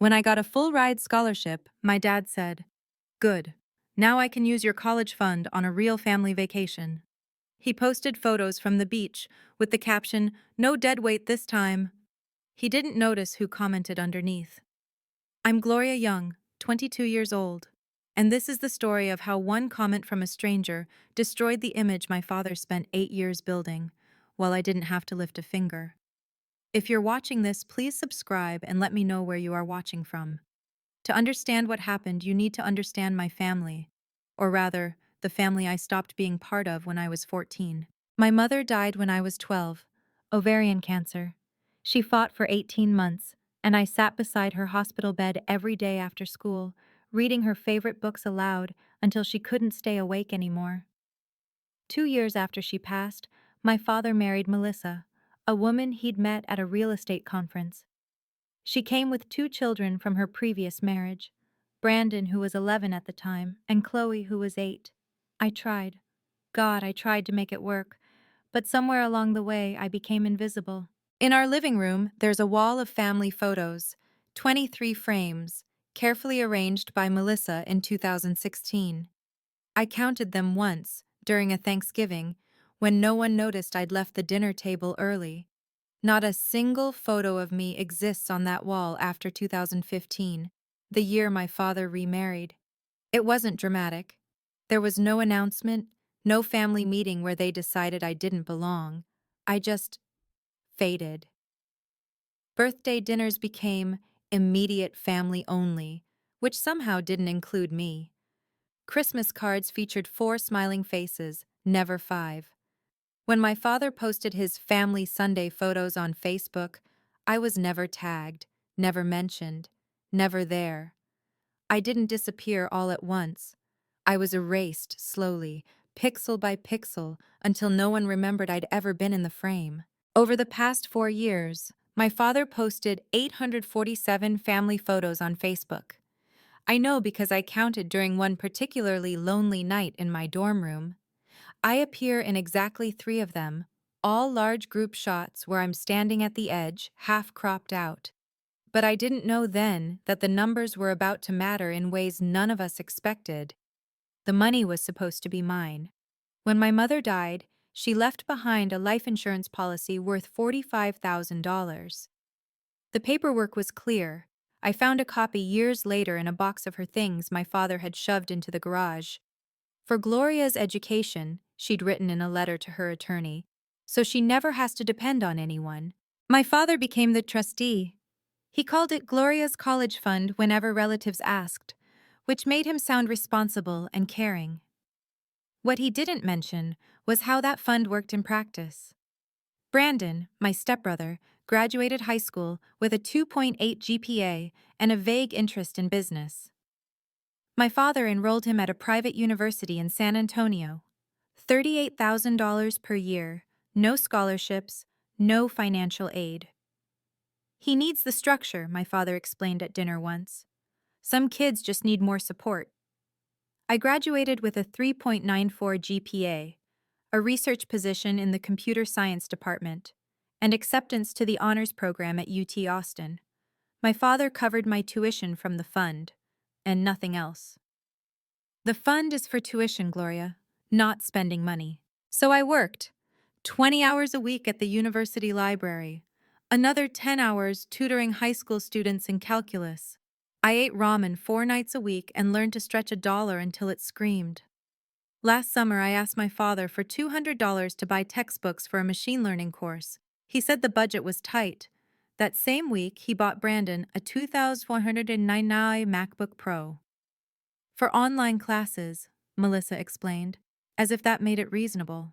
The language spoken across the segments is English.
When I got a full-ride scholarship, my dad said, "Good. Now I can use your college fund on a real family vacation." He posted photos from the beach with the caption, "No deadweight this time." He didn't notice who commented underneath. I'm Gloria Young, 22 years old, and this is the story of how one comment from a stranger destroyed the image my father spent 8 years building, while I didn't have to lift a finger. If you're watching this, please subscribe and let me know where you are watching from. To understand what happened, you need to understand my family, or rather, the family I stopped being part of when I was 14. My mother died when I was 12, ovarian cancer. She fought for 18 months, and I sat beside her hospital bed every day after school, reading her favorite books aloud until she couldn't stay awake anymore. 2 years after she passed, my father married Melissa, a woman he'd met at a real estate conference. She came with 2 children from her previous marriage, Brandon, who was 11 at the time, and Chloe, who was 8. I tried. God, I tried to make it work, but somewhere along the way I became invisible. In our living room, there's a wall of family photos, 23 frames, carefully arranged by Melissa in 2016. I counted them once, during a Thanksgiving, when no one noticed I'd left the dinner table early. Not a single photo of me exists on that wall after 2015, the year my father remarried. It wasn't dramatic. There was no announcement, no family meeting where they decided I didn't belong. I just faded. Birthday dinners became immediate family only, which somehow didn't include me. Christmas cards featured 4 smiling faces, never 5. When my father posted his family Sunday photos on Facebook, I was never tagged, never mentioned, never there. I didn't disappear all at once. I was erased slowly, pixel by pixel, until no one remembered I'd ever been in the frame. Over the past 4 years, my father posted 847 family photos on Facebook. I know because I counted during one particularly lonely night in my dorm room. I appear in exactly 3 of them, all large group shots where I'm standing at the edge, half cropped out. But I didn't know then that the numbers were about to matter in ways none of us expected. The money was supposed to be mine. When my mother died, she left behind a life insurance policy worth $45,000. The paperwork was clear. I found a copy years later in a box of her things my father had shoved into the garage. For Gloria's education, she'd written in a letter to her attorney, so she never has to depend on anyone. My father became the trustee. He called it Gloria's college fund whenever relatives asked, which made him sound responsible and caring. What he didn't mention was how that fund worked in practice. Brandon, my stepbrother, graduated high school with a 2.8 GPA and a vague interest in business. My father enrolled him at a private university in San Antonio. $38,000 per year, no scholarships, no financial aid. He needs the structure, my father explained at dinner once. Some kids just need more support. I graduated with a 3.94 GPA, a research position in the computer science department, and acceptance to the honors program at UT Austin. My father covered my tuition from the fund, and nothing else. The fund is for tuition, Gloria, not spending money. So I worked 20 hours a week at the university library, another 10 hours tutoring high school students in calculus. I ate ramen 4 nights a week and learned to stretch $1 until it screamed. Last summer, I asked my father for $200 to buy textbooks for a machine learning course. He said the budget was tight. That same week, he bought Brandon a $2,499 MacBook Pro. For online classes, Melissa explained, as if that made it reasonable.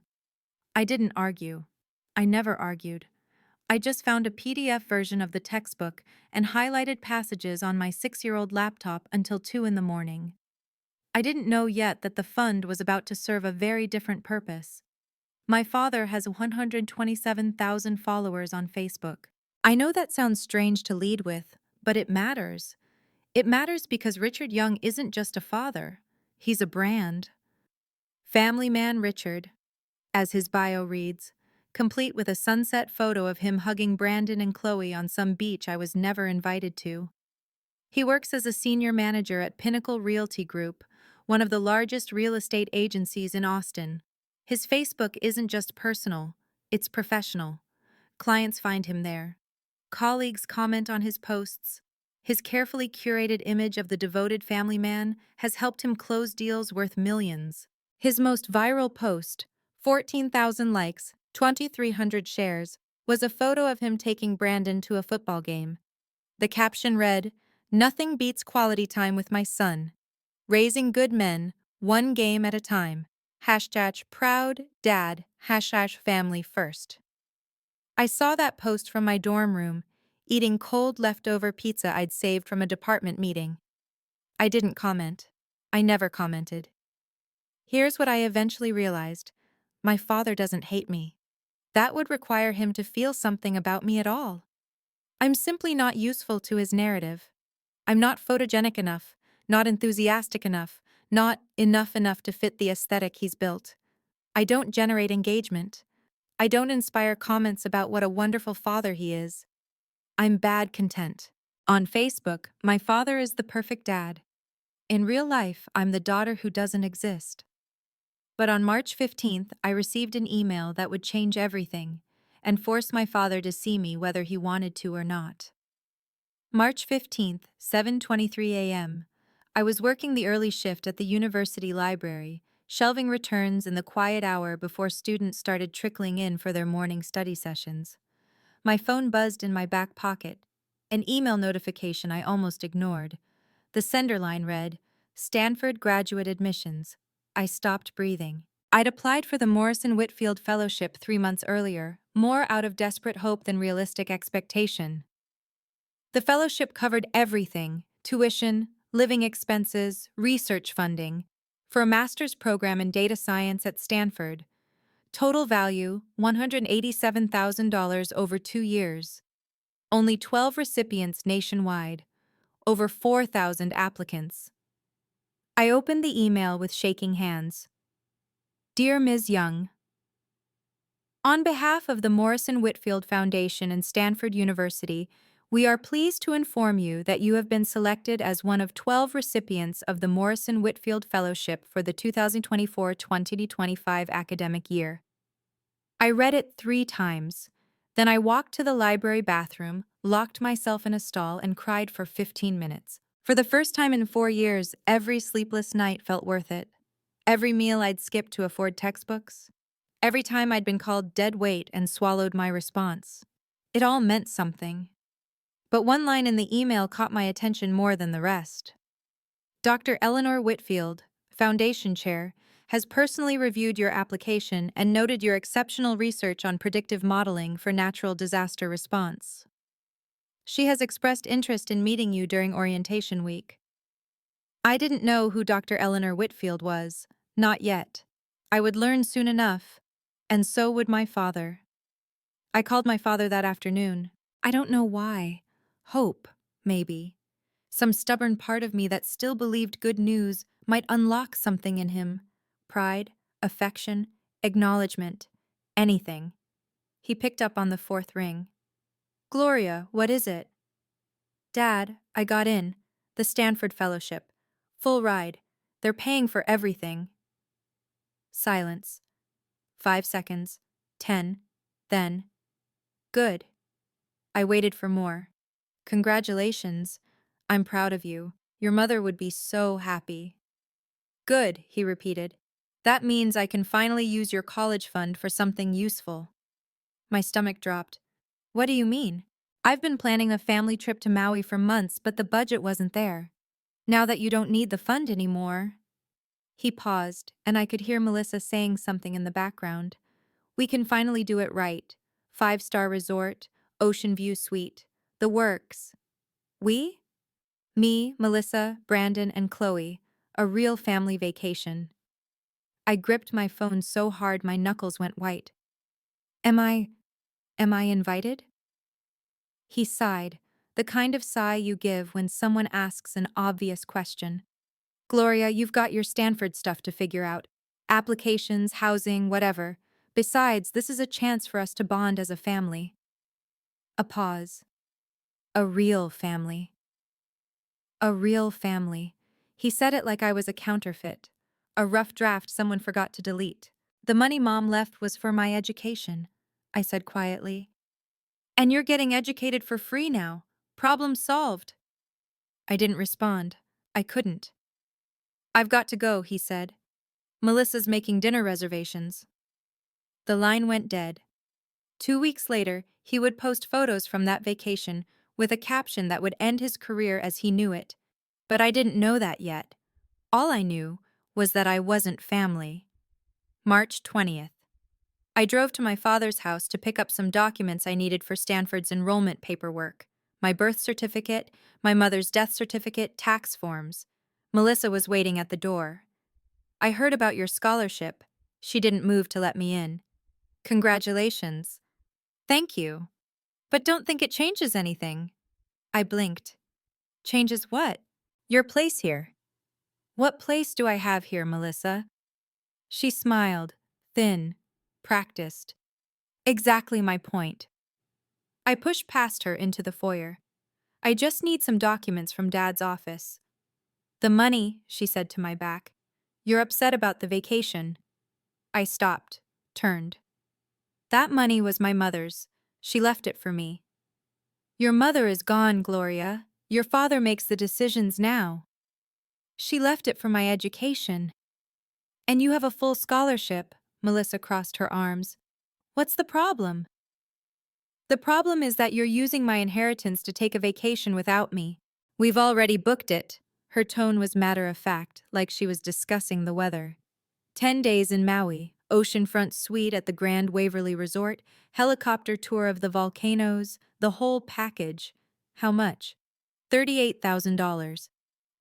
I didn't argue. I never argued. I just found a PDF version of the textbook and highlighted passages on my 6-year-old laptop until 2 in the morning. I didn't know yet that the fund was about to serve a very different purpose. My father has 127,000 followers on Facebook. I know that sounds strange to lead with, but it matters. It matters because Richard Young isn't just a father. He's a brand. Family Man Richard, as his bio reads, complete with a sunset photo of him hugging Brandon and Chloe on some beach I was never invited to. He works as a senior manager at Pinnacle Realty Group, one of the largest real estate agencies in Austin. His Facebook isn't just personal, it's professional. Clients find him there. Colleagues comment on his posts. His carefully curated image of the devoted family man has helped him close deals worth millions. His most viral post, 14,000 likes, 2,300 shares, was a photo of him taking Brandon to a football game. The caption read, "Nothing beats quality time with my son. Raising good men, one game at a time. Hashtag proud dad, hashtag family first." I saw that post from my dorm room, eating cold leftover pizza I'd saved from a department meeting. I didn't comment. I never commented. Here's what I eventually realized. My father doesn't hate me. That would require him to feel something about me at all. I'm simply not useful to his narrative. I'm not photogenic enough, not enthusiastic enough, not enough to fit the aesthetic he's built. I don't generate engagement. I don't inspire comments about what a wonderful father he is. I'm bad content. On Facebook, my father is the perfect dad. In real life, I'm the daughter who doesn't exist. But on March 15th, I received an email that would change everything and force my father to see me whether he wanted to or not. March 15th, 7:23 a.m. I was working the early shift at the university library, shelving returns in the quiet hour before students started trickling in for their morning study sessions. My phone buzzed in my back pocket, an email notification I almost ignored. The sender line read, "Stanford Graduate Admissions." I stopped breathing. I'd applied for the Morrison Whitfield Fellowship 3 months earlier, more out of desperate hope than realistic expectation. The fellowship covered everything: tuition, living expenses, research funding, for a master's program in data science at Stanford. Total value, $187,000 over 2 years. Only 12 recipients nationwide. Over 4,000 applicants. I opened the email with shaking hands. Dear Ms. Young, on behalf of the Morrison Whitfield Foundation and Stanford University, we are pleased to inform you that you have been selected as one of 12 recipients of the Morrison Whitfield Fellowship for the 2024-2025 academic year. I read it 3 times. Then I walked to the library bathroom, locked myself in a stall, and cried for 15 minutes. For the first time in 4 years, every sleepless night felt worth it. Every meal I'd skipped to afford textbooks. Every time I'd been called deadweight and swallowed my response. It all meant something. But one line in the email caught my attention more than the rest. Dr. Eleanor Whitfield, Foundation Chair, has personally reviewed your application and noted your exceptional research on predictive modeling for natural disaster response. She has expressed interest in meeting you during orientation week. I didn't know who Dr. Eleanor Whitfield was, not yet. I would learn soon enough, and so would my father. I called my father that afternoon. I don't know why. Hope, maybe. Some stubborn part of me that still believed good news might unlock something in him. Pride, affection, acknowledgement, anything. He picked up on the 4th ring. Gloria, what is it? Dad, I got in. The Stanford Fellowship. Full ride. They're paying for everything. Silence. 5 seconds. 10. Then. Good. I waited for more. Congratulations. I'm proud of you. Your mother would be so happy. Good, he repeated. That means I can finally use your college fund for something useful. My stomach dropped. What do you mean? I've been planning a family trip to Maui for months, but the budget wasn't there. Now that you don't need the fund anymore. He paused, and I could hear Melissa saying something in the background. We can finally do it right. 5-star resort, ocean view suite, the works. We? Me, Melissa, Brandon, and Chloe. A real family vacation. I gripped my phone so hard my knuckles went white. Am I invited? He sighed, the kind of sigh you give when someone asks an obvious question. Gloria, you've got your Stanford stuff to figure out. Applications, housing, whatever. Besides, this is a chance for us to bond as a family. A pause. A real family. A real family. He said it like I was a counterfeit. A rough draft someone forgot to delete. The money Mom left was for my education, I said quietly. And you're getting educated for free now. Problem solved. I didn't respond. I couldn't. I've got to go, he said. Melissa's making dinner reservations. The line went dead. 2 weeks later, he would post photos from that vacation with a caption that would end his career as he knew it. But I didn't know that yet. All I knew was that I wasn't family. March 20th. I drove to my father's house to pick up some documents I needed for Stanford's enrollment paperwork. My birth certificate, my mother's death certificate, tax forms. Melissa was waiting at the door. I heard about your scholarship. She didn't move to let me in. Congratulations. Thank you. But don't think it changes anything. I blinked. Changes what? Your place here. What place do I have here, Melissa? She smiled, thin, practiced. Exactly my point. I pushed past her into the foyer. I just need some documents from Dad's office. The money, she said to my back. You're upset about the vacation. I stopped, turned. That money was my mother's. She left it for me. Your mother is gone, Gloria. Your father makes the decisions now. She left it for my education. And you have a full scholarship, Melissa crossed her arms. What's the problem? The problem is that you're using my inheritance to take a vacation without me. We've already booked it. Her tone was matter-of-fact, like she was discussing the weather. 10 days in Maui, oceanfront suite at the Grand Waverly Resort, helicopter tour of the volcanoes, the whole package. How much? $38,000.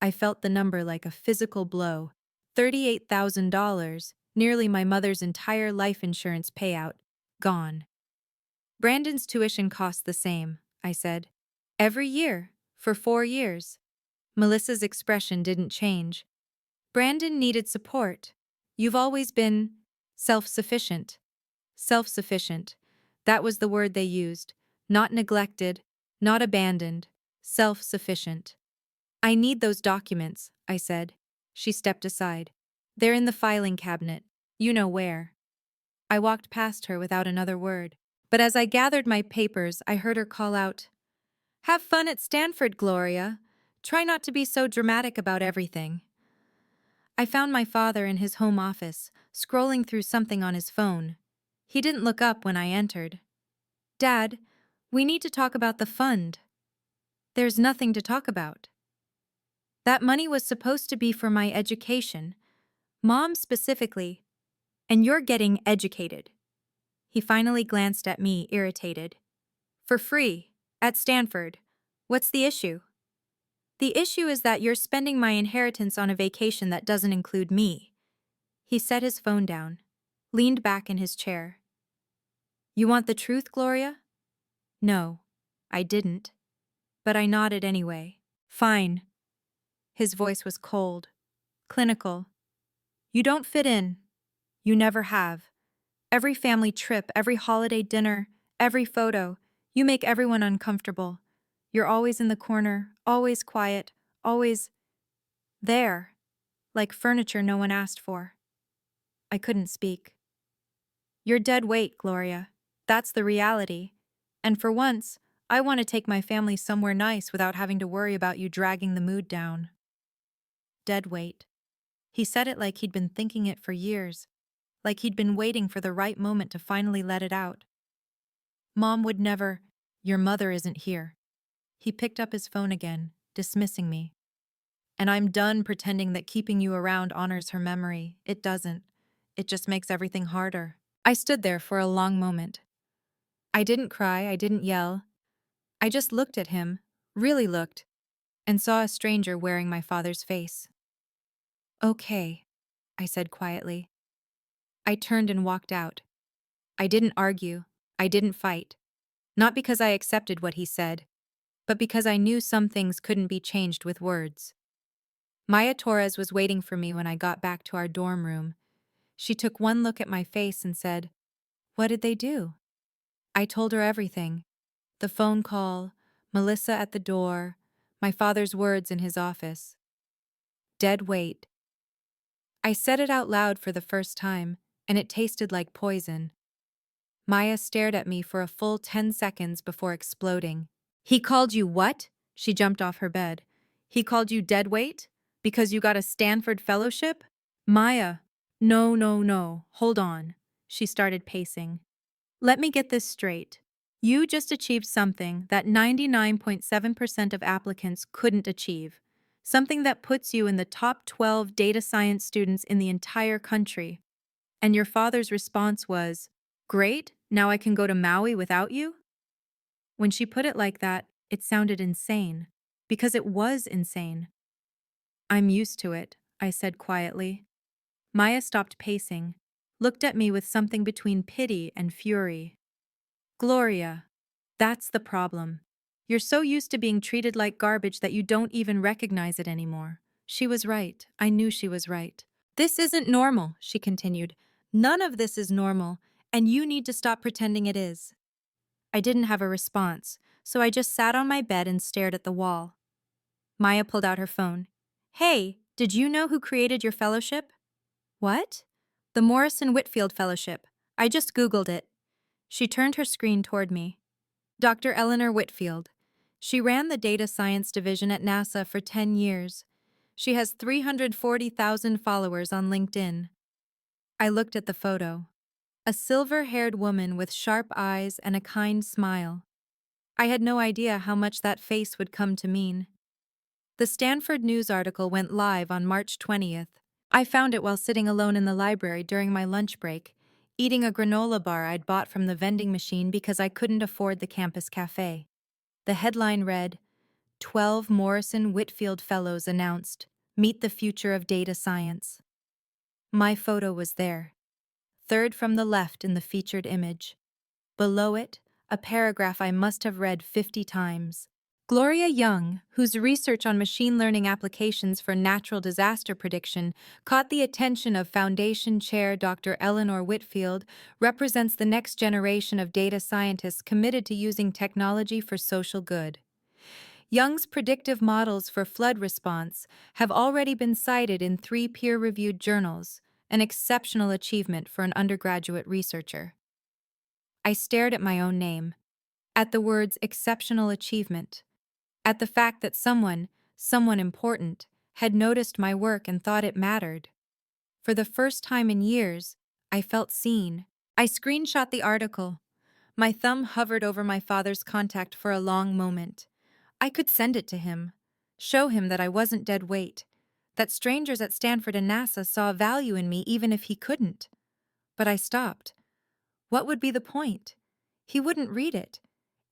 I felt the number like a physical blow. $38,000, nearly my mother's entire life insurance payout, gone. Brandon's tuition costs the same, I said. Every year, for 4 years. Melissa's expression didn't change. Brandon needed support. You've always been self-sufficient. Self-sufficient. That was the word they used. Not neglected, not abandoned. Self-sufficient. I need those documents, I said. She stepped aside. They're in the filing cabinet. You know where. I walked past her without another word. But as I gathered my papers, I heard her call out, "Have fun at Stanford, Gloria. Try not to be so dramatic about everything." I found my father in his home office, scrolling through something on his phone. He didn't look up when I entered. "Dad, we need to talk about the fund." "There's nothing to talk about." "That money was supposed to be for my education. Mom specifically. And you're getting educated." He finally glanced at me, irritated. "For free. At Stanford. What's the issue?" "The issue is that you're spending my inheritance on a vacation that doesn't include me." He set his phone down, leaned back in his chair. "You want the truth, Gloria?" No, I didn't. But I nodded anyway. "Fine." His voice was cold, clinical. "You don't fit in. You never have. Every family trip, every holiday dinner, every photo, you make everyone uncomfortable. You're always in the corner, always quiet, always there, like furniture no one asked for." I couldn't speak. "You're dead weight, Gloria. That's the reality. And for once, I want to take my family somewhere nice without having to worry about you dragging the mood down." Dead weight. He said it like he'd been thinking it for years, like he'd been waiting for the right moment to finally let it out. "Mom would never. Your mother isn't here." He picked up his phone again, dismissing me. "And I'm done pretending that keeping you around honors her memory. It doesn't. It just makes everything harder." I stood there for a long moment. I didn't cry, I didn't yell. I just looked at him, really looked, and saw a stranger wearing my father's face. "Okay," I said quietly. I turned and walked out. I didn't argue. I didn't fight. Not because I accepted what he said, but because I knew some things couldn't be changed with words. Maya Torres was waiting for me when I got back to our dorm room. She took one look at my face and said, "What did they do?" I told her everything. The phone call, Melissa at the door, My father's words in his office. Dead weight. I said it out loud for the first time, and it tasted like poison. Maya stared at me for a full 10 seconds before exploding. He called you what? She jumped off her bed. He called you deadweight? Because you got a Stanford fellowship? Maya. No, no, no. Hold on. She started pacing. Let me get this straight. You just achieved something that 99.7% of applicants couldn't achieve. Something that puts you in the top 12 data science students in the entire country. And your father's response was, "Great, now I can go to Maui without you?" When she put it like that, it sounded insane. Because it was insane. I'm used to it, I said quietly. Maya stopped pacing, looked at me with something between pity and fury. Gloria, that's the problem. You're so used to being treated like garbage that you don't even recognize it anymore. She was right. I knew she was right. This isn't normal, she continued. None of this is normal, and you need to stop pretending it is. I didn't have a response, so I just sat on my bed and stared at the wall. Maya pulled out her phone. Hey, did you know who created your fellowship? What? The Morrison Whitfield Fellowship. I just Googled it. She turned her screen toward me. Dr. Eleanor Whitfield. She ran the data science division at NASA for 10 years. She has 340,000 followers on LinkedIn. I looked at the photo. A silver-haired woman with sharp eyes and a kind smile. I had no idea how much that face would come to mean. The Stanford News article went live on March 20th. I found it while sitting alone in the library during my lunch break, eating a granola bar I'd bought from the vending machine because I couldn't afford the campus cafe. The headline read, 12 Morrison Whitfield Fellows announced, Meet the Future of Data Science. My photo was there, third from the left in the featured image. Below it, a paragraph I must have read 50 times. Gloria Young, whose research on machine learning applications for natural disaster prediction caught the attention of Foundation Chair Dr. Eleanor Whitfield, represents the next generation of data scientists committed to using technology for social good. Young's predictive models for flood response have already been cited in 3 peer-reviewed journals, an exceptional achievement for an undergraduate researcher. I stared at my own name, at the words exceptional achievement, at the fact that someone important, had noticed my work and thought it mattered. For the first time in years, I felt seen. I screenshot the article. My thumb hovered over my father's contact for a long moment. I could send it to him, show him that I wasn't dead weight, that strangers at Stanford and NASA saw value in me even if he couldn't. But I stopped. What would be the point? He wouldn't read it,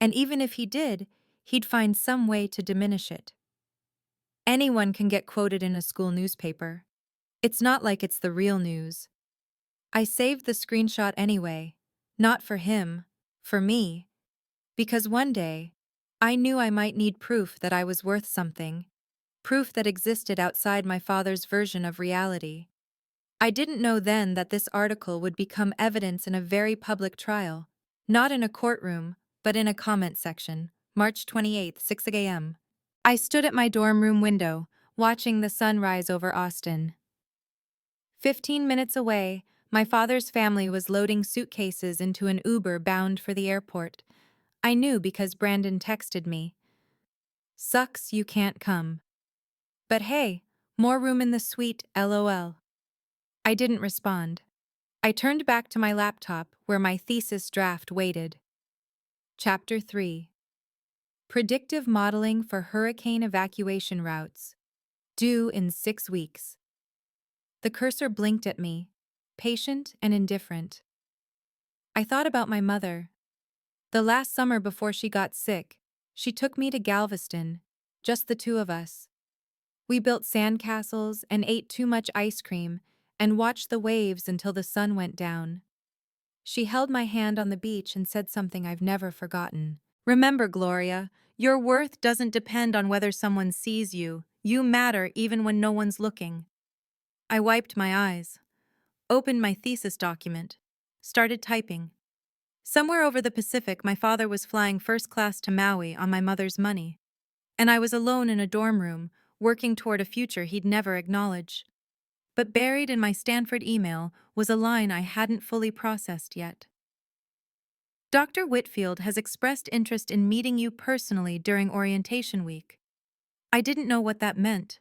and even if he did, he'd find some way to diminish it. Anyone can get quoted in a school newspaper. It's not like it's the real news. I saved the screenshot anyway, not for him, for me, because one day, I knew I might need proof that I was worth something, proof that existed outside my father's version of reality. I didn't know then that this article would become evidence in a very public trial, not in a courtroom, but in a comment section, March 28, 6 a.m. I stood at my dorm room window, watching the sun rise over Austin. 15 minutes away, my father's family was loading suitcases into an Uber bound for the airport. I knew because Brandon texted me. Sucks you can't come. But hey, more room in the suite, LOL. I didn't respond. I turned back to my laptop where my thesis draft waited. Chapter 3. Predictive Modeling for Hurricane Evacuation Routes. Due in 6 weeks. The cursor blinked at me, patient and indifferent. I thought about my mother. The last summer before she got sick, she took me to Galveston, just the two of us. We built sandcastles and ate too much ice cream and watched the waves until the sun went down. She held my hand on the beach and said something I've never forgotten. Remember, Gloria, your worth doesn't depend on whether someone sees you. You matter even when no one's looking. I wiped my eyes, opened my thesis document, started typing. Somewhere over the Pacific, my father was flying first class to Maui on my mother's money. and I was alone in a dorm room, working toward a future he'd never acknowledge. But buried in my Stanford email was a line I hadn't fully processed yet. Dr. Whitfield has expressed interest in meeting you personally during orientation week. I didn't know what that meant.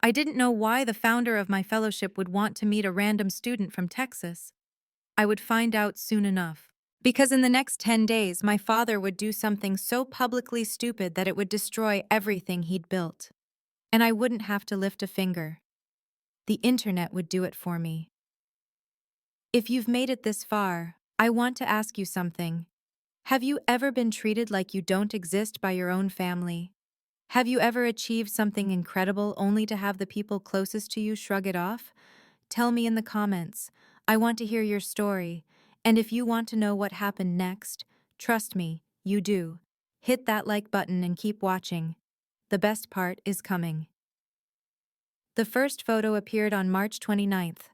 I didn't know why the founder of my fellowship would want to meet a random student from Texas. I would find out soon enough. Because in the next 10 days, my father would do something so publicly stupid that it would destroy everything he'd built. And I wouldn't have to lift a finger. The internet would do it for me. If you've made it this far, I want to ask you something. Have you ever been treated like you don't exist by your own family? Have you ever achieved something incredible only to have the people closest to you shrug it off? Tell me in the comments. I want to hear your story. And if you want to know what happened next, trust me, you do. Hit that like button and keep watching. The best part is coming. The first photo appeared on March 29th.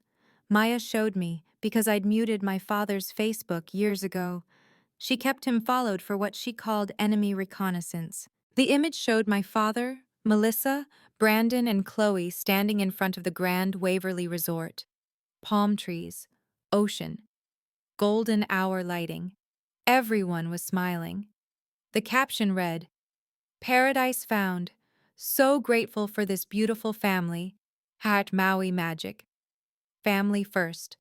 Maya showed me because I'd muted my father's Facebook years ago. She kept him followed for what she called enemy reconnaissance. The image showed my father, Melissa, Brandon, and Chloe standing in front of the Grand Waverly Resort. Palm trees, ocean, golden hour lighting. Everyone was smiling. The caption read, "Paradise found. So grateful for this beautiful family. Hat Maui magic. Family first."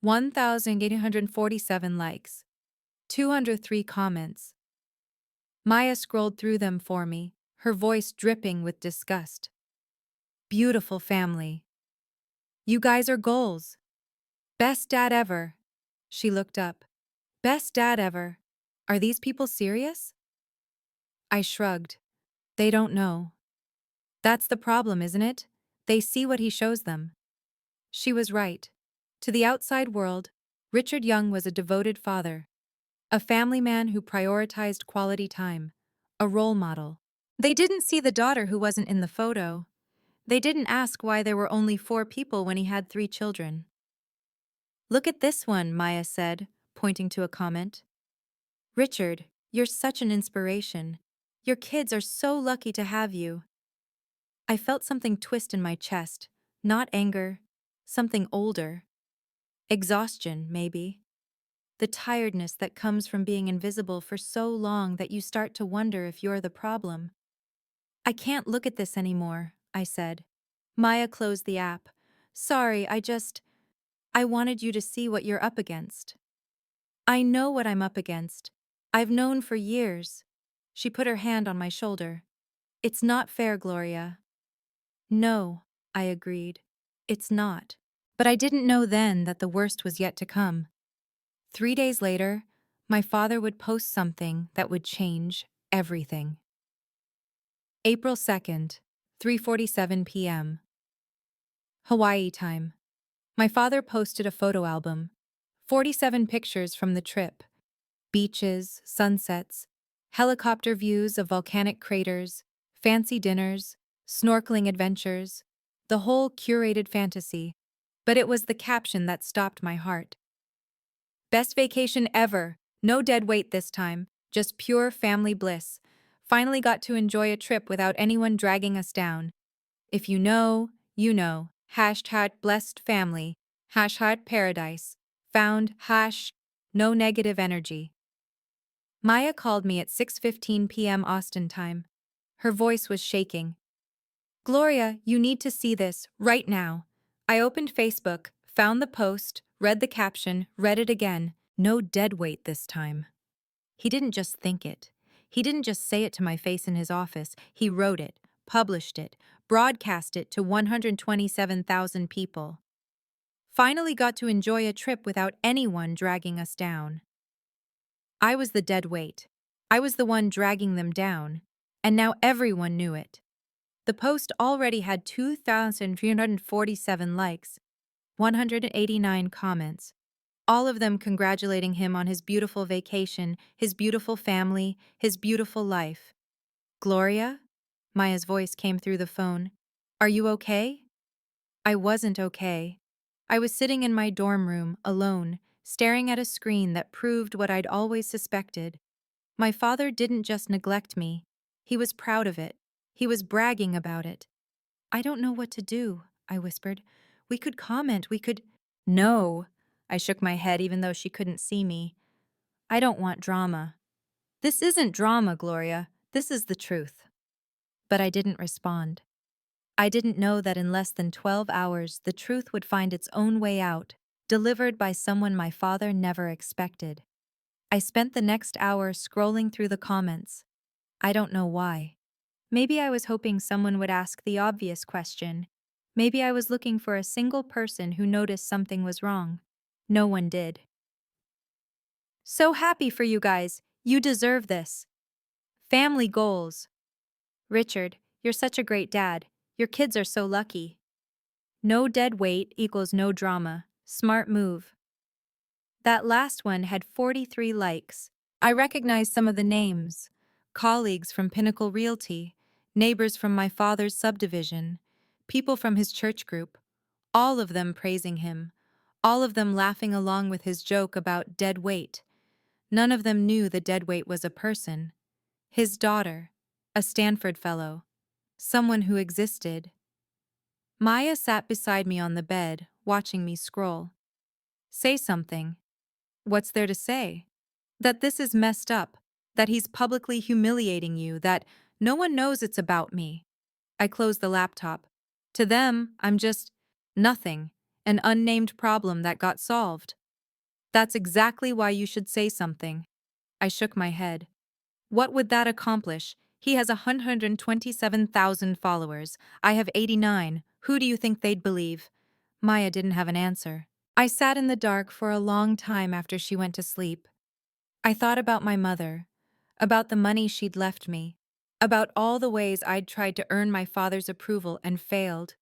1,847 likes. 203 comments. Maya scrolled through them for me, her voice dripping with disgust. Beautiful family. You guys are goals. Best dad ever. She looked up. Best dad ever. Are these people serious? I shrugged. They don't know. That's the problem, isn't it? They see what he shows them. She was right. To the outside world, Richard Young was a devoted father, a family man who prioritized quality time, a role model. They didn't see the daughter who wasn't in the photo. They didn't ask why there were only 4 people when he had 3 children. Look at this one, Maya said, pointing to a comment. Richard, you're such an inspiration. Your kids are so lucky to have you. I felt something twist in my chest, not anger, something older. Exhaustion, maybe. The tiredness that comes from being invisible for so long that you start to wonder if you're the problem. I can't look at this anymore, I said. Maya closed the app. Sorry, I wanted you to see what you're up against. I know what I'm up against. I've known for years. She put her hand on my shoulder. It's not fair, Gloria. No, I agreed. It's not. But I didn't know then that the worst was yet to come. 3 days later, my father would post something that would change everything. April 2nd, 3:47 p.m. Hawaii time. My father posted a photo album. 47 pictures from the trip. Beaches, sunsets, helicopter views of volcanic craters, fancy dinners, snorkeling adventures, the whole curated fantasy. But it was the caption that stopped my heart. Best vacation ever. No dead weight this time. Just pure family bliss. Finally got to enjoy a trip without anyone dragging us down. If you know, you know. Hashtag blessed family. Hashtag paradise. Found. No negative energy. Maya called me at 6:15 p.m. Austin time. Her voice was shaking. Gloria, you need to see this, right now. I opened Facebook, found the post, read the caption, read it again. No dead weight this time. He didn't just think it. He didn't just say it to my face in his office. He wrote it, published it, broadcast it to 127,000 people. Finally got to enjoy a trip without anyone dragging us down. I was the dead weight. I was the one dragging them down. And now everyone knew it. The post already had 2,347 likes, 189 comments, all of them congratulating him on his beautiful vacation, his beautiful family, his beautiful life. Gloria? Maya's voice came through the phone. Are you okay? I wasn't okay. I was sitting in my dorm room, alone, staring at a screen that proved what I'd always suspected. My father didn't just neglect me. He was proud of it. He was bragging about it. I don't know what to do, I whispered. We could comment, we could. No. I shook my head even though she couldn't see me. I don't want drama. This isn't drama, Gloria. This is the truth. But I didn't respond. I didn't know that in less than 12 hours, the truth would find its own way out, delivered by someone my father never expected. I spent the next hour scrolling through the comments. I don't know why. Maybe I was hoping someone would ask the obvious question. Maybe I was looking for a single person who noticed something was wrong. No one did. So happy for you guys. You deserve this. Family goals. Richard, you're such a great dad. Your kids are so lucky. No dead weight equals no drama. Smart move. That last one had 43 likes. I recognized some of the names. Colleagues from Pinnacle Realty, neighbors from my father's subdivision, people from his church group, all of them praising him, all of them laughing along with his joke about dead weight. None of them knew the deadweight was a person. His daughter, a Stanford fellow, someone who existed. Maya sat beside me on the bed, watching me scroll. Say something. What's there to say? That this is messed up, that he's publicly humiliating you, that no one knows it's about me. I closed the laptop. To them, I'm just nothing, an unnamed problem that got solved. That's exactly why you should say something. I shook my head. What would that accomplish? He has 127,000 followers. I have 89. Who do you think they'd believe? Maya didn't have an answer. I sat in the dark for a long time after she went to sleep. I thought about my mother, about the money she'd left me, about all the ways I'd tried to earn my father's approval and failed.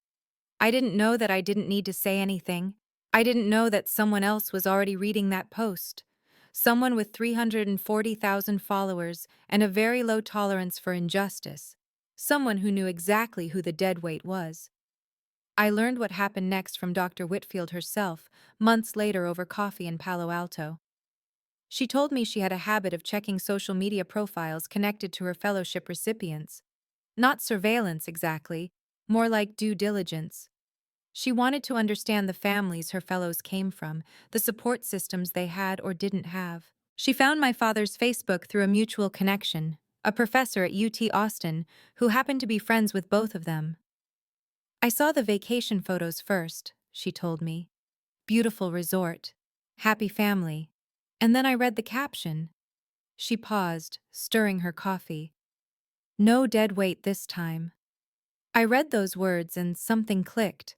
I didn't know that I didn't need to say anything. I didn't know that someone else was already reading that post. Someone with 340,000 followers and a very low tolerance for injustice. Someone who knew exactly who the deadweight was. I learned what happened next from Dr. Whitfield herself, months later over coffee in Palo Alto. She told me she had a habit of checking social media profiles connected to her fellowship recipients. Not surveillance exactly, more like due diligence. She wanted to understand the families her fellows came from, the support systems they had or didn't have. She found my father's Facebook through a mutual connection, a professor at UT Austin who happened to be friends with both of them. I saw the vacation photos first, she told me. Beautiful resort. Happy family. And then I read the caption. She paused, stirring her coffee. No dead weight this time. I read those words and something clicked.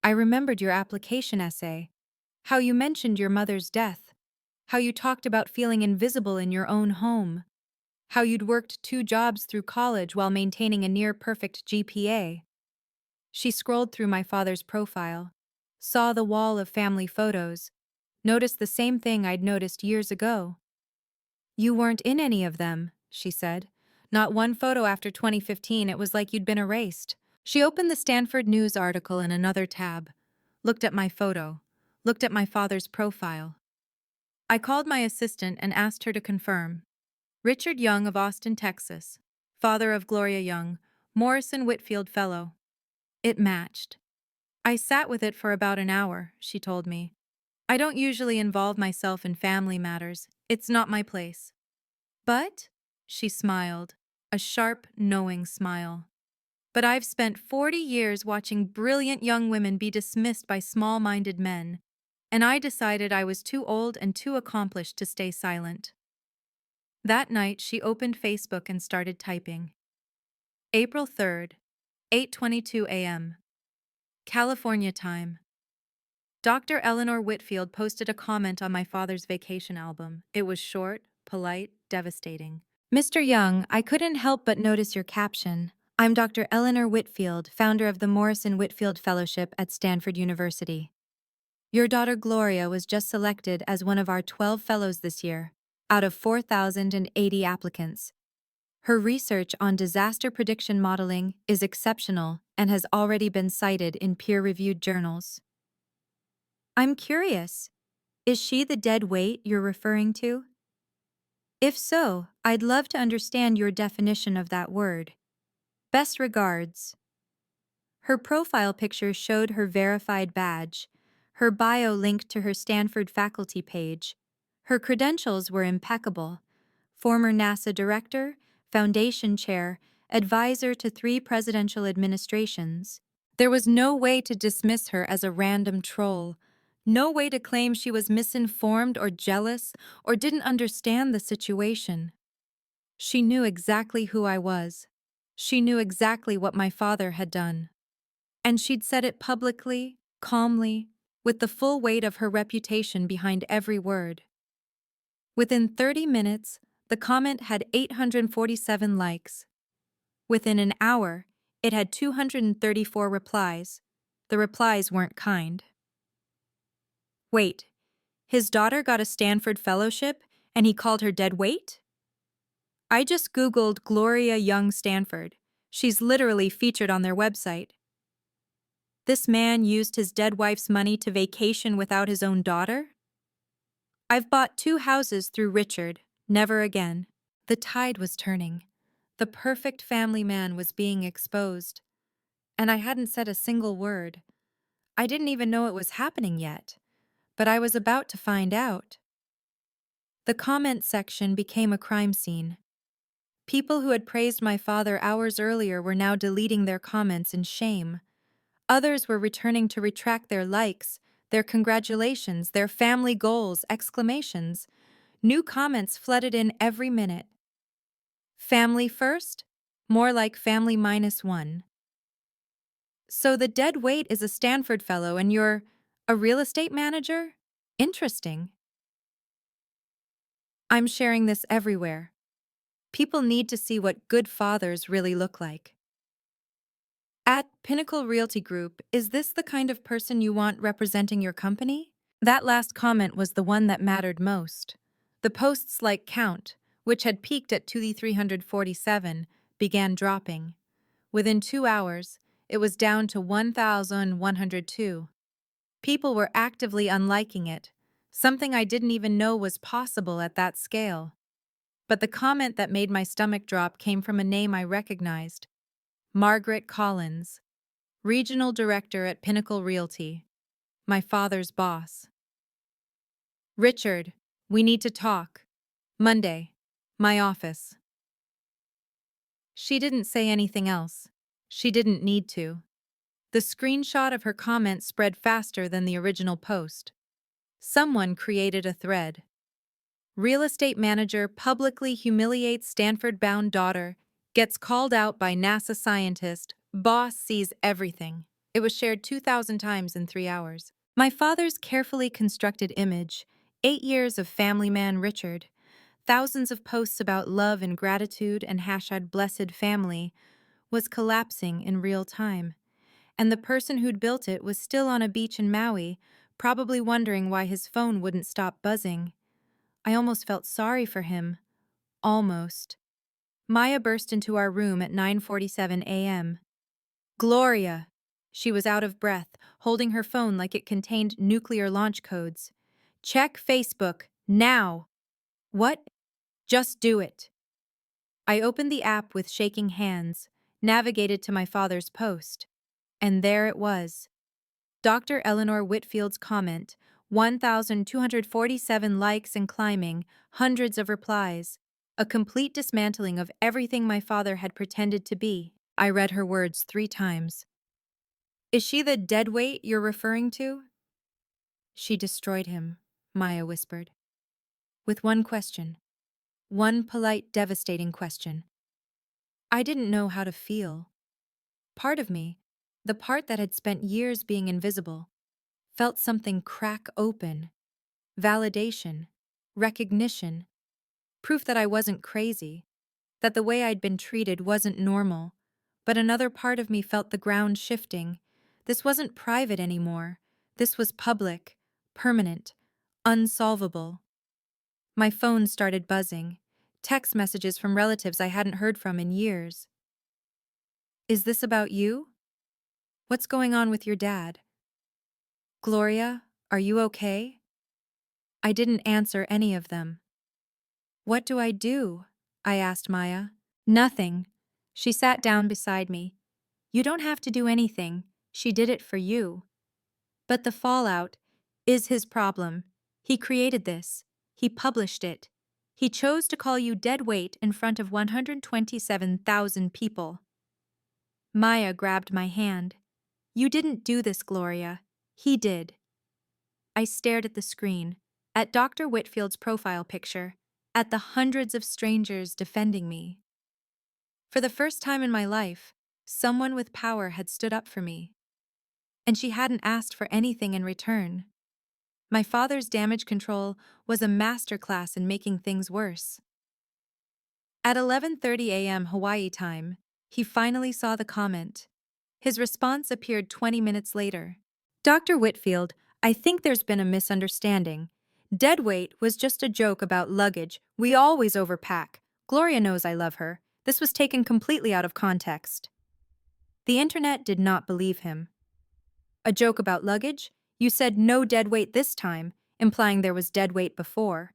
I remembered your application essay. How you mentioned your mother's death. How you talked about feeling invisible in your own home. How you'd worked 2 jobs through college while maintaining a near-perfect GPA. She scrolled through my father's profile, saw the wall of family photos, noticed the same thing I'd noticed years ago. You weren't in any of them, she said. Not one photo after 2015, it was like you'd been erased. She opened the Stanford News article in another tab, looked at my photo, looked at my father's profile. I called my assistant and asked her to confirm. Richard Young of Austin, Texas, father of Gloria Young, Morrison Whitfield Fellow. It matched. I sat with it for about an hour, she told me. I don't usually involve myself in family matters. It's not my place. But, she smiled, a sharp, knowing smile. But I've spent 40 years watching brilliant young women be dismissed by small-minded men, and I decided I was too old and too accomplished to stay silent. That night, she opened Facebook and started typing. April 3rd, 8:22 a.m. California time. Dr. Eleanor Whitfield posted a comment on my father's vacation album. It was short, polite, devastating. Mr. Young, I couldn't help but notice your caption. I'm Dr. Eleanor Whitfield, founder of the Morrison Whitfield Fellowship at Stanford University. Your daughter Gloria was just selected as one of our 12 fellows this year, out of 4,080 applicants. Her research on disaster prediction modeling is exceptional and has already been cited in peer-reviewed journals. I'm curious, is she the dead weight you're referring to? If so, I'd love to understand your definition of that word. Best regards. Her profile picture showed her verified badge. Her bio linked to her Stanford faculty page. Her credentials were impeccable. Former NASA director, foundation chair, advisor to 3 presidential administrations. There was no way to dismiss her as a random troll. No way to claim she was misinformed or jealous or didn't understand the situation. She knew exactly who I was. She knew exactly what my father had done. And she'd said it publicly, calmly, with the full weight of her reputation behind every word. Within 30 minutes, the comment had 847 likes. Within an hour, it had 234 replies. The replies weren't kind. Wait, his daughter got a Stanford fellowship and he called her deadweight? I just Googled Gloria Young Stanford. She's literally featured on their website. This man used his dead wife's money to vacation without his own daughter? I've bought 2 houses through Richard, never again. The tide was turning. The perfect family man was being exposed. And I hadn't said a single word. I didn't even know it was happening yet. But I was about to find out. The comment section became a crime scene. People who had praised my father hours earlier were now deleting their comments in shame. Others were returning to retract their likes, their congratulations, their family goals, exclamations. New comments flooded in every minute. Family first? More like family -1. So the dead weight is a Stanford fellow and you're a real estate manager? Interesting. I'm sharing this everywhere. People need to see what good fathers really look like. At Pinnacle Realty Group, is this the kind of person you want representing your company? That last comment was the one that mattered most. The post's like count, which had peaked at 2,347, began dropping. Within 2 hours, it was down to 1,102. People were actively unliking it, something I didn't even know was possible at that scale. But the comment that made my stomach drop came from a name I recognized. Margaret Collins, Regional Director at Pinnacle Realty, my father's boss. Richard, we need to talk. Monday, my office. She didn't say anything else. She didn't need to. The screenshot of her comment spread faster than the original post. Someone created a thread. Real estate manager publicly humiliates Stanford-bound daughter, gets called out by NASA scientist, boss sees everything. It was shared 2,000 times in 3 hours. My father's carefully constructed image, 8 years of family man Richard, thousands of posts about love and gratitude and #blessed family, was collapsing in real time. And the person who'd built it was still on a beach in Maui, probably wondering why his phone wouldn't stop buzzing. I almost felt sorry for him. Almost. Maya burst into our room at 9:47 a.m. Gloria! She was out of breath, holding her phone like it contained nuclear launch codes. Check Facebook, now! What? Just do it. I opened the app with shaking hands, navigated to my father's post. And there it was. Dr. Eleanor Whitfield's comment, 1,247 likes and climbing, hundreds of replies. A complete dismantling of everything my father had pretended to be. I read her words 3 times. Is she the deadweight you're referring to? She destroyed him, Maya whispered. With one question. One polite, devastating question. I didn't know how to feel. Part of me, the part that had spent years being invisible, felt something crack open. Validation, recognition, proof that I wasn't crazy, that the way I'd been treated wasn't normal. But another part of me felt the ground shifting. This wasn't private anymore. This was public, permanent, unsolvable. My phone started buzzing. Text messages from relatives I hadn't heard from in years. Is this about you? What's going on with your dad? Gloria, are you okay? I didn't answer any of them. What do? I asked Maya. Nothing. She sat down beside me. You don't have to do anything. She did it for you. But the fallout is his problem. He created this. He published it. He chose to call you deadweight in front of 127,000 people. Maya grabbed my hand. You didn't do this, Gloria. He did. I stared at the screen, at Dr. Whitfield's profile picture, at the hundreds of strangers defending me. For the first time in my life, someone with power had stood up for me. And she hadn't asked for anything in return. My father's damage control was a masterclass in making things worse. At 11:30 a.m. Hawaii time, he finally saw the comment. His response appeared 20 minutes later. Dr. Whitfield, I think there's been a misunderstanding. Deadweight was just a joke about luggage. We always overpack. Gloria knows I love her. This was taken completely out of context. The internet did not believe him. A joke about luggage? You said no deadweight this time, implying there was deadweight before.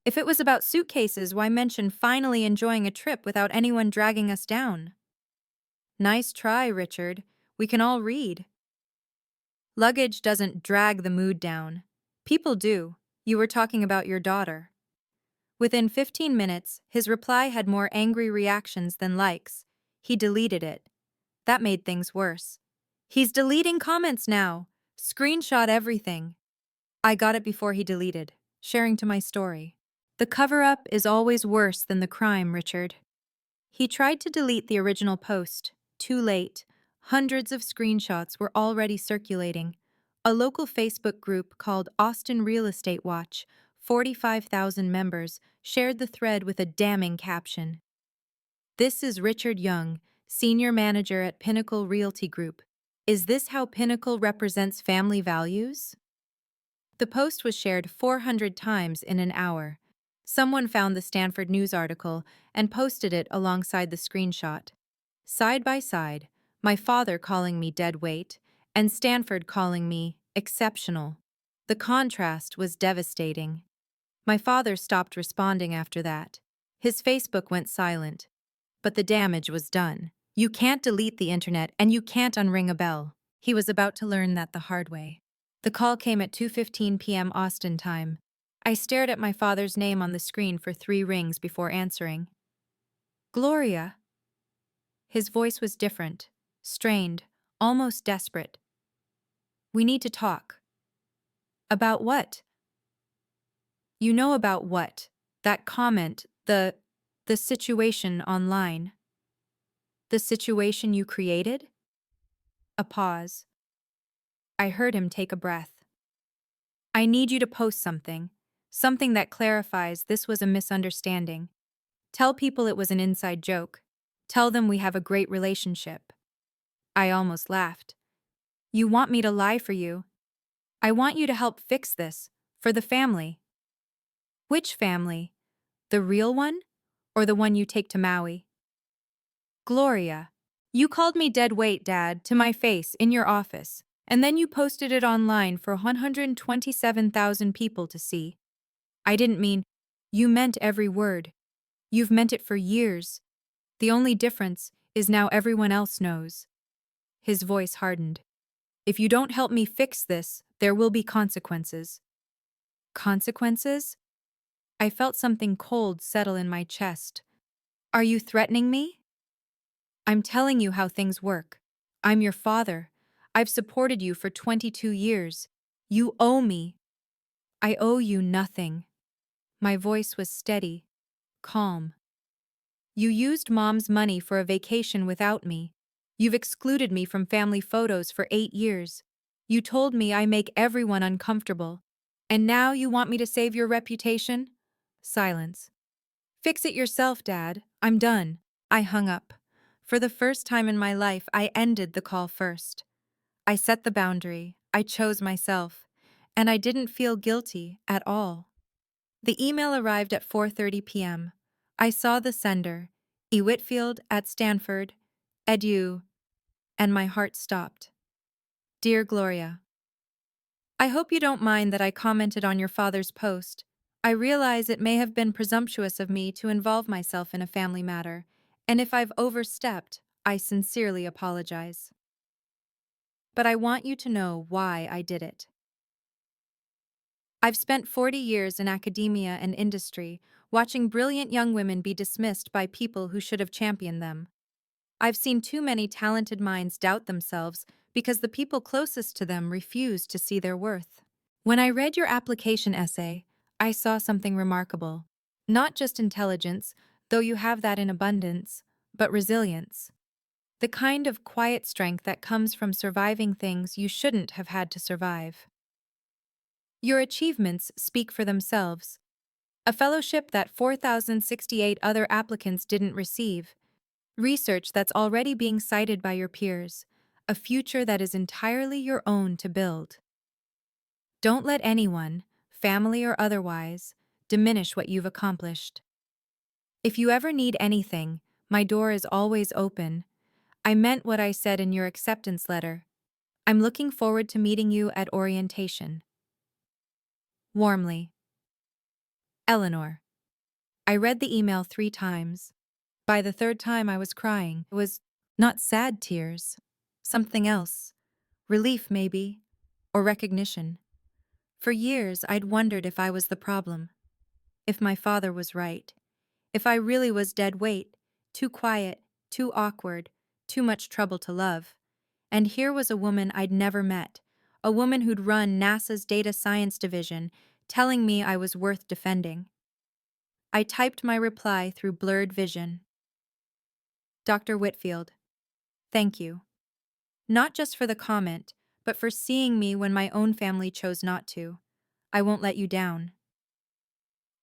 If it was about suitcases, why mention finally enjoying a trip without anyone dragging us down? Nice try, Richard. We can all read. Luggage doesn't drag the mood down. People do. You were talking about your daughter. Within 15 minutes, his reply had more angry reactions than likes. He deleted it. That made things worse. He's deleting comments now. Screenshot everything. I got it before he deleted, sharing to my story. The cover-up is always worse than the crime, Richard. He tried to delete the original post. Too late. Hundreds of screenshots were already circulating. A local Facebook group called Austin Real Estate Watch, 45,000 members, shared the thread with a damning caption. This is Richard Young, senior manager at Pinnacle Realty Group. Is this how Pinnacle represents family values? The post was shared 400 times in an hour. Someone found the Stanford News article and posted it alongside the screenshot. Side by side, my father calling me deadweight and Stanford calling me exceptional. The contrast was devastating. My father stopped responding after that. His Facebook went silent. But the damage was done. You can't delete the internet and you can't unring a bell. He was about to learn that the hard way. The call came at 2:15 p.m. Austin time. I stared at my father's name on the screen for 3 rings before answering. Gloria. His voice was different, strained, almost desperate. We need to talk. About what? You know about what? That comment, the situation online. The situation you created? A pause. I heard him take a breath. I need you to post something that clarifies this was a misunderstanding. Tell people it was an inside joke. Tell them we have a great relationship. I almost laughed. You want me to lie for you? I want you to help fix this, for the family. Which family? The real one? Or the one you take to Maui? Gloria, you called me dead weight, Dad, to my face in your office, and then you posted it online for 127,000 people to see. I didn't mean, you meant every word. You've meant it for years. The only difference is now everyone else knows. His voice hardened. If you don't help me fix this, there will be consequences. Consequences? I felt something cold settle in my chest. Are you threatening me? I'm telling you how things work. I'm your father. I've supported you for 22 years. You owe me. I owe you nothing. My voice was steady, calm. You used Mom's money for a vacation without me. You've excluded me from family photos for 8 years. You told me I make everyone uncomfortable. And now you want me to save your reputation? Silence. Fix it yourself, Dad. I'm done. I hung up. For the first time in my life, I ended the call first. I set the boundary. I chose myself. And I didn't feel guilty at all. The email arrived at 4:30 p.m. I saw the sender, E. Whitfield at Stanford, edu, and my heart stopped. Dear Gloria, I hope you don't mind that I commented on your father's post. I realize it may have been presumptuous of me to involve myself in a family matter, And if I've overstepped, I sincerely apologize. But I want you to know why I did it. I've spent 40 years in academia and industry, watching brilliant young women be dismissed by people who should have championed them. I've seen too many talented minds doubt themselves because the people closest to them refuse to see their worth. When I read your application essay, I saw something remarkable. Not just intelligence, though you have that in abundance, but resilience. The kind of quiet strength that comes from surviving things you shouldn't have had to survive. Your achievements speak for themselves. A fellowship that 4,068 other applicants didn't receive. Research that's already being cited by your peers. A future that is entirely your own to build. Don't let anyone, family or otherwise, diminish what you've accomplished. If you ever need anything, my door is always open. I meant what I said in your acceptance letter. I'm looking forward to meeting you at orientation. Warmly. Eleanor. I read the email 3 times. By the third time I was crying. It was not sad tears. Something else. Relief, maybe. Or recognition. For years, I'd wondered if I was the problem. If my father was right. If I really was dead weight. Too quiet, too awkward, too much trouble to love. And here was a woman I'd never met. A woman who'd run NASA's data science division, telling me I was worth defending. I typed my reply through blurred vision. Dr. Whitfield, thank you. Not just for the comment, but for seeing me when my own family chose not to. I won't let you down.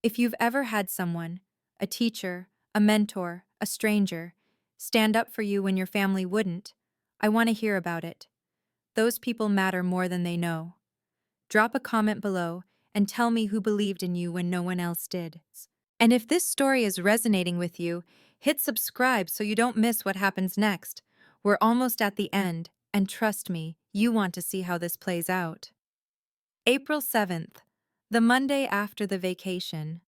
If you've ever had someone, a teacher, a mentor, a stranger, stand up for you when your family wouldn't, I want to hear about it. Those people matter more than they know. Drop a comment below and tell me who believed in you when no one else did. And if this story is resonating with you, hit subscribe so you don't miss what happens next. We're almost at the end, and trust me, you want to see how this plays out. April 7th, the Monday after the vacation.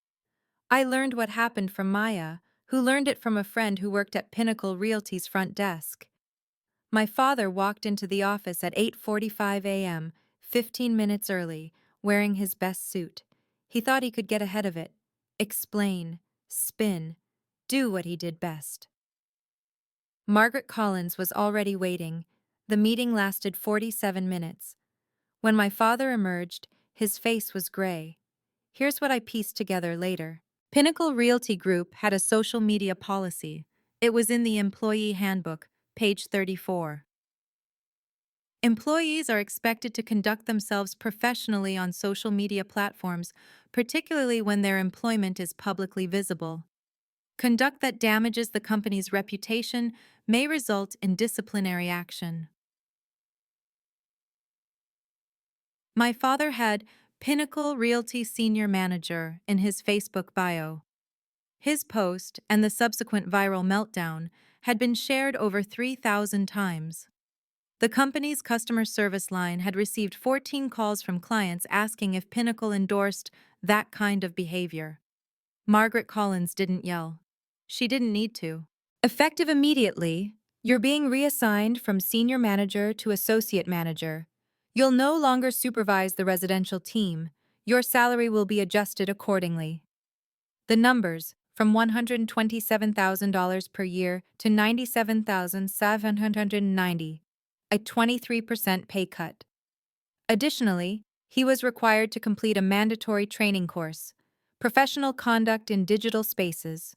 I learned what happened from Maya, who learned it from a friend who worked at Pinnacle Realty's front desk. My father walked into the office at 8:45 a.m., 15 minutes early, wearing his best suit. He thought he could get ahead of it. Explain, spin, do what he did best. Margaret Collins was already waiting. The meeting lasted 47 minutes. When my father emerged, his face was gray. Here's what I pieced together later. Pinnacle Realty Group had a social media policy. It was in the employee handbook, page 34. Employees are expected to conduct themselves professionally on social media platforms, particularly when their employment is publicly visible. Conduct that damages the company's reputation may result in disciplinary action. My father had Pinnacle Realty Senior Manager in his Facebook bio. His post and the subsequent viral meltdown had been shared over 3,000 times. The company's customer service line had received 14 calls from clients asking if Pinnacle endorsed that kind of behavior. Margaret Collins didn't yell. She didn't need to. Effective immediately, you're being reassigned from senior manager to associate manager. You'll no longer supervise the residential team. Your salary will be adjusted accordingly. The numbers, from $127,000 per year to $97,790, a 23% pay cut. Additionally, he was required to complete a mandatory training course, Professional Conduct in Digital Spaces.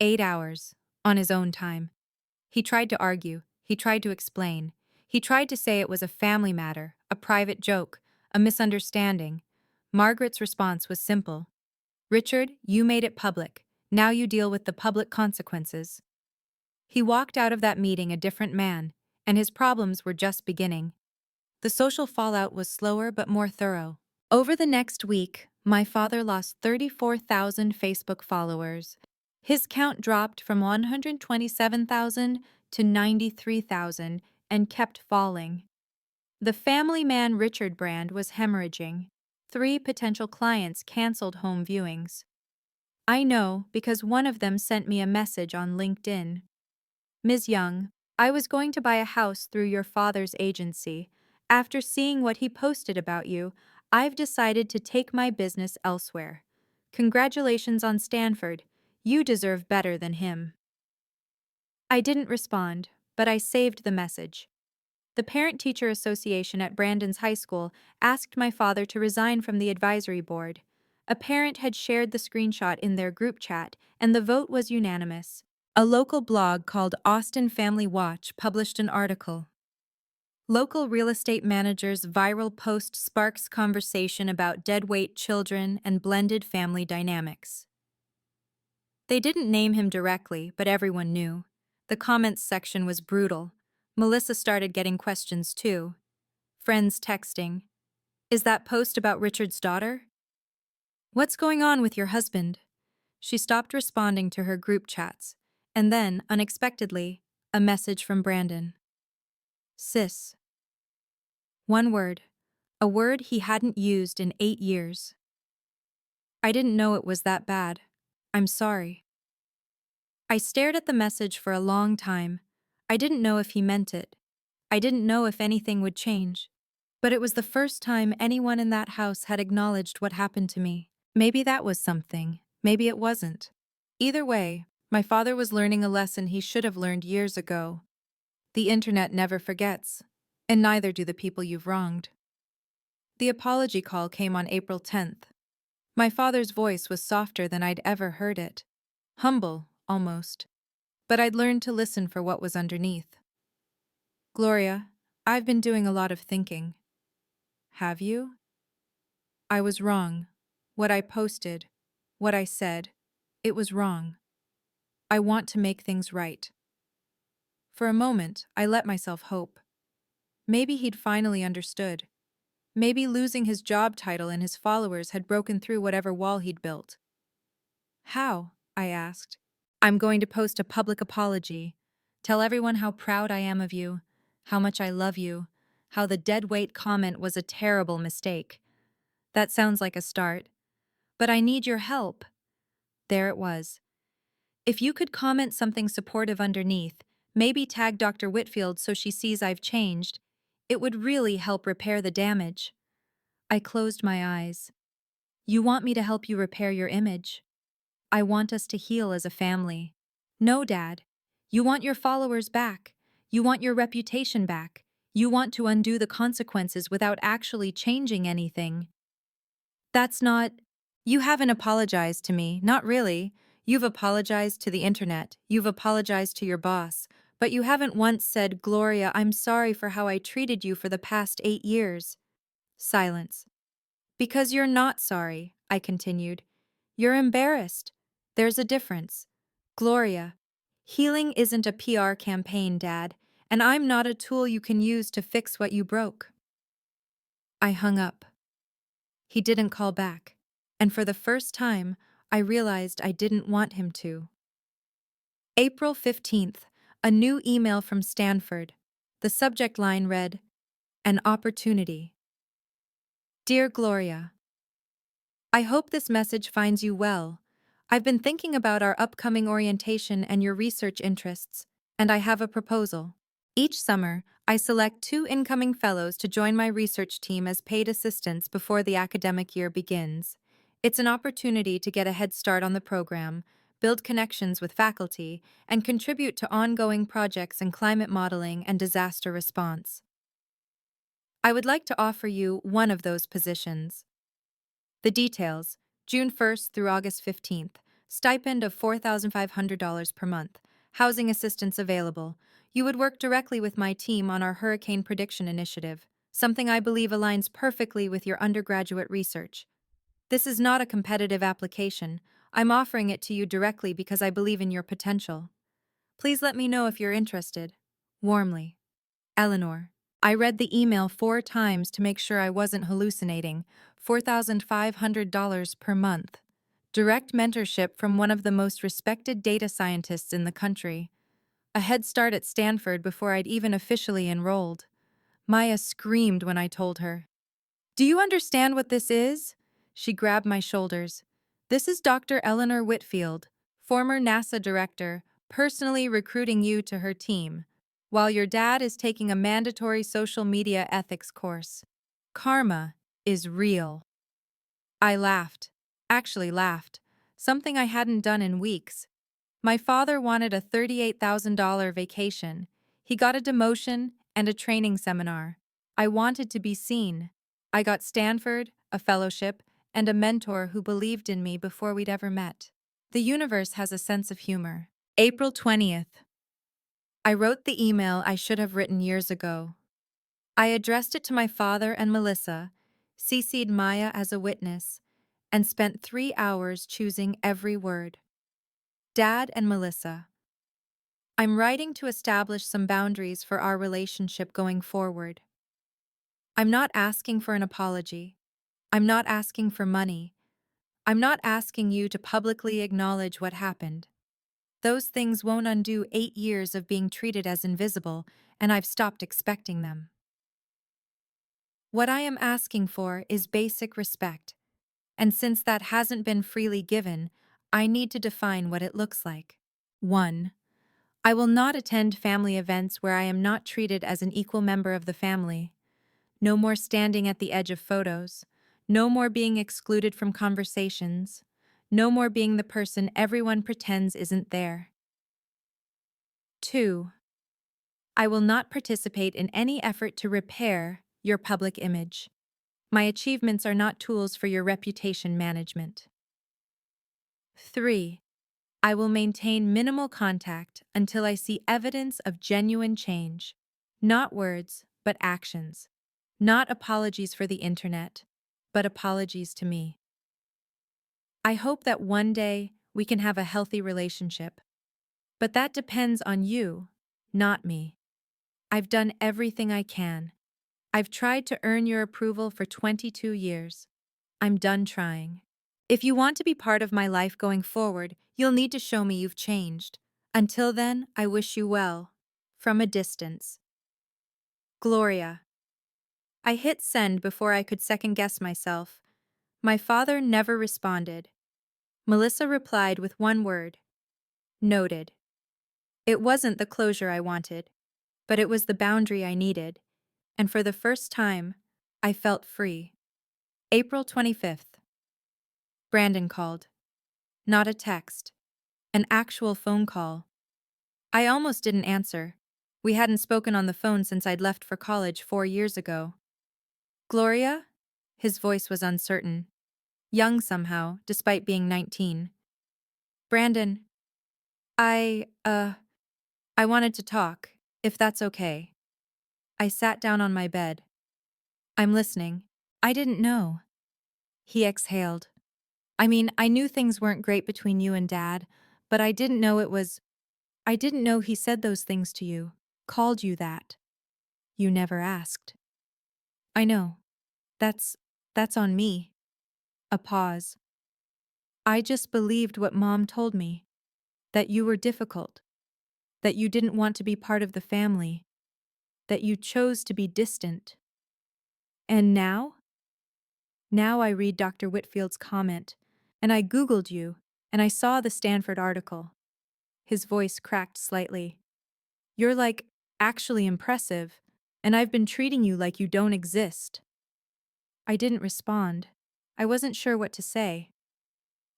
8 hours, on his own time. He tried to argue, he tried to explain, he tried to say it was a family matter, a private joke, a misunderstanding. Margaret's response was simple. Richard, you made it public. Now you deal with the public consequences. He walked out of that meeting a different man, and his problems were just beginning. The social fallout was slower but more thorough. Over the next week, my father lost 34,000 Facebook followers. His count dropped from 127,000 to 93,000 and kept falling. The Family Man Richard brand was hemorrhaging. 3 potential clients canceled home viewings. I know because one of them sent me a message on LinkedIn. Ms. Young, I was going to buy a house through your father's agency. After seeing what he posted about you, I've decided to take my business elsewhere. Congratulations on Stanford. You deserve better than him. I didn't respond, but I saved the message. The Parent-Teacher Association at Brandon's high school asked my father to resign from the advisory board. A parent had shared the screenshot in their group chat, and the vote was unanimous. A local blog called Austin Family Watch published an article. Local real estate manager's viral post sparks conversation about deadweight children and blended family dynamics. They didn't name him directly, but everyone knew. The comments section was brutal. Melissa started getting questions too. Friends texting, "Is that post about Richard's daughter? What's going on with your husband?" She stopped responding to her group chats, and then, unexpectedly, a message from Brandon. Sis. One word. A word he hadn't used in 8 years. I didn't know it was that bad. I'm sorry. I stared at the message for a long time. I didn't know if he meant it. I didn't know if anything would change. But it was the first time anyone in that house had acknowledged what happened to me. Maybe that was something. Maybe it wasn't. Either way, my father was learning a lesson he should have learned years ago. The internet never forgets, and neither do the people you've wronged. The apology call came on April 10th. My father's voice was softer than I'd ever heard it. Humble, almost. But I'd learned to listen for what was underneath. Gloria, I've been doing a lot of thinking. Have you? I was wrong. What I posted, what I said, it was wrong. I want to make things right. For a moment, I let myself hope. Maybe he'd finally understood. Maybe losing his job title and his followers had broken through whatever wall he'd built. How? I asked. I'm going to post a public apology. Tell everyone how proud I am of you, how much I love you, how the deadweight comment was a terrible mistake. That sounds like a start. But I need your help. There it was. If you could comment something supportive underneath, maybe tag Dr. Whitfield so she sees I've changed, it would really help repair the damage. I closed my eyes. You want me to help you repair your image? I want us to heal as a family. No, Dad. You want your followers back. You want your reputation back. You want to undo the consequences without actually changing anything. That's not... You haven't apologized to me, not really. You've apologized to the internet. You've apologized to your boss. But you haven't once said, "Gloria, I'm sorry for how I treated you for the past 8 years. Silence. Because you're not sorry, I continued. You're embarrassed. There's a difference. Gloria, healing isn't a PR campaign, Dad, and I'm not a tool you can use to fix what you broke. I hung up. He didn't call back, and for the first time, I realized I didn't want him to. April 15th, a new email from Stanford. The subject line read, "An opportunity." Dear Gloria, I hope this message finds you well. I've been thinking about our upcoming orientation and your research interests, and I have a proposal. Each summer, I select 2 incoming fellows to join my research team as paid assistants before the academic year begins. It's an opportunity to get a head start on the program, build connections with faculty, and contribute to ongoing projects in climate modeling and disaster response. I would like to offer you one of those positions. The details: June 1st through August 15th, stipend of $4,500 per month, housing assistance available. You would work directly with my team on our hurricane prediction initiative, something I believe aligns perfectly with your undergraduate research. This is not a competitive application. I'm offering it to you directly because I believe in your potential. Please let me know if you're interested. Warmly, Eleanor. I read the email 4 times to make sure I wasn't hallucinating. $4,500 per month. Direct mentorship from one of the most respected data scientists in the country. A head start at Stanford before I'd even officially enrolled. Maya screamed when I told her. Do you understand what this is? She grabbed my shoulders. This is Dr. Eleanor Whitfield, former NASA director, personally recruiting you to her team, while your dad is taking a mandatory social media ethics course. Karma is real. I laughed. Actually laughed. Something I hadn't done in weeks. My father wanted a $38,000 vacation. He got a demotion and a training seminar. I wanted to be seen. I got Stanford, a fellowship, and a mentor who believed in me before we'd ever met. The universe has a sense of humor. April 20th. I wrote the email I should have written years ago. I addressed it to my father and Melissa, CC'd Maya as a witness, and spent 3 hours choosing every word. Dad and Melissa, I'm writing to establish some boundaries for our relationship going forward. I'm not asking for an apology. I'm not asking for money. I'm not asking you to publicly acknowledge what happened. Those things won't undo 8 years of being treated as invisible, and I've stopped expecting them. What I am asking for is basic respect, and since that hasn't been freely given, I need to define what it looks like. 1. I will not attend family events where I am not treated as an equal member of the family. No more standing at the edge of photos. No more being excluded from conversations. No more being the person everyone pretends isn't there. 2. I will not participate in any effort to repair your public image. My achievements are not tools for your reputation management. 3. I will maintain minimal contact until I see evidence of genuine change. Not words, but actions. Not apologies for the internet, but apologies to me. I hope that one day we can have a healthy relationship. But that depends on you, not me. I've done everything I can. I've tried to earn your approval for 22 years. I'm done trying. If you want to be part of my life going forward, you'll need to show me you've changed. Until then, I wish you well. From a distance. Gloria. I hit send before I could second-guess myself. My father never responded. Melissa replied with one word. Noted. It wasn't the closure I wanted, but it was the boundary I needed, and for the first time, I felt free. April 25th. Brandon called. Not a text. An actual phone call. I almost didn't answer. We hadn't spoken on the phone since I'd left for college 4 years ago. Gloria? His voice was uncertain. Young somehow, despite being 19. Brandon, I wanted to talk, if that's okay. I sat down on my bed. I'm listening. I didn't know. He exhaled. I knew things weren't great between you and Dad, but I didn't know he said those things to you, called you that. You never asked. I know. That's on me. A pause. I just believed what Mom told me. That you were difficult. That you didn't want to be part of the family. That you chose to be distant. And now? Now I read Dr. Whitfield's comment, and I Googled you, and I saw the Stanford article. His voice cracked slightly. You're actually impressive, and I've been treating you like you don't exist. I didn't respond. I wasn't sure what to say.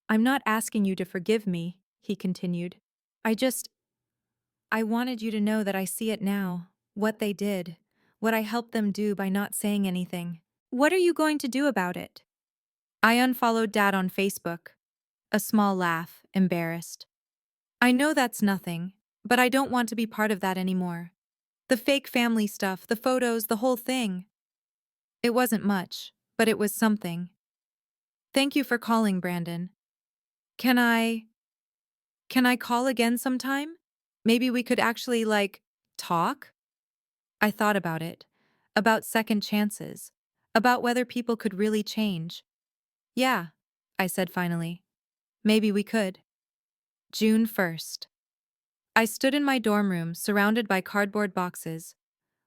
I'm not asking you to forgive me, he continued. I wanted you to know that I see it now, what they did, what I helped them do by not saying anything. What are you going to do about it? I unfollowed Dad on Facebook. A small laugh, embarrassed. I know that's nothing, but I don't want to be part of that anymore. The fake family stuff, the photos, the whole thing. It wasn't much, but it was something. Thank you for calling, Brandon. Can I call again sometime? Maybe we could actually, talk? I thought about it. About second chances. About whether people could really change. Yeah, I said finally. Maybe we could. June 1st. I stood in my dorm room, surrounded by cardboard boxes.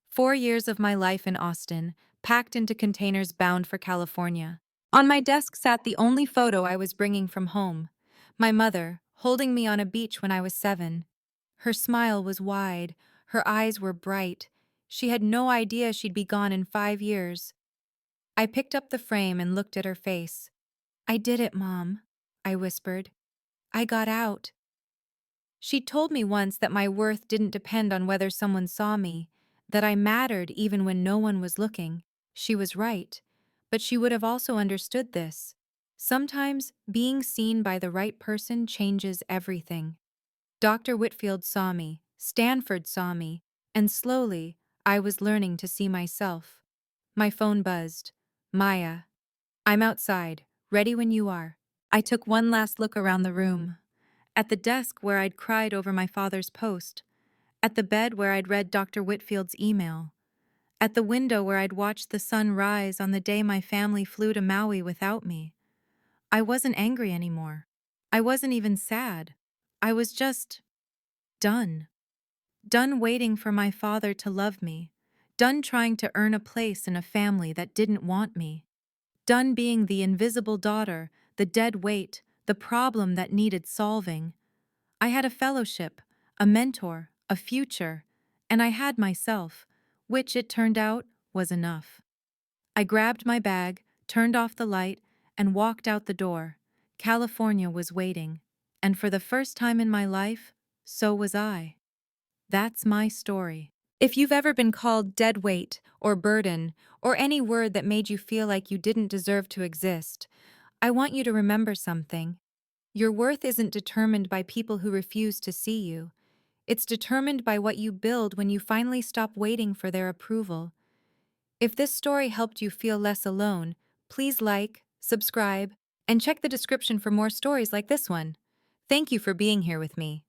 4 years of my life in Austin, packed into containers bound for California. On my desk sat the only photo I was bringing from home. My mother, holding me on a beach when I was 7. Her smile was wide, her eyes were bright. She had no idea she'd be gone in 5 years. I picked up the frame and looked at her face. "I did it, Mom," I whispered. "I got out." She told me once that my worth didn't depend on whether someone saw me, that I mattered even when no one was looking. She was right, but she would have also understood this. Sometimes being seen by the right person changes everything. Dr. Whitfield saw me, Stanford saw me, and slowly, I was learning to see myself. My phone buzzed. "Maya, I'm outside, ready when you are." I took one last look around the room. At the desk where I'd cried over my father's post. At the bed where I'd read Dr. Whitfield's email. At the window where I'd watched the sun rise on the day my family flew to Maui without me. I wasn't angry anymore. I wasn't even sad. I was just done. Done waiting for my father to love me. Done trying to earn a place in a family that didn't want me. Done being the invisible daughter, the dead weight, the problem that needed solving. I had a fellowship, a mentor, a future, and I had myself, which it turned out was enough. I grabbed my bag, turned off the light, and walked out the door. California was waiting, and for the first time in my life, so was I. That's my story. If you've ever been called dead weight or burden or any word that made you feel like you didn't deserve to exist, I want you to remember something. Your worth isn't determined by people who refuse to see you. It's determined by what you build when you finally stop waiting for their approval. If this story helped you feel less alone, please like, subscribe, and check the description for more stories like this one. Thank you for being here with me.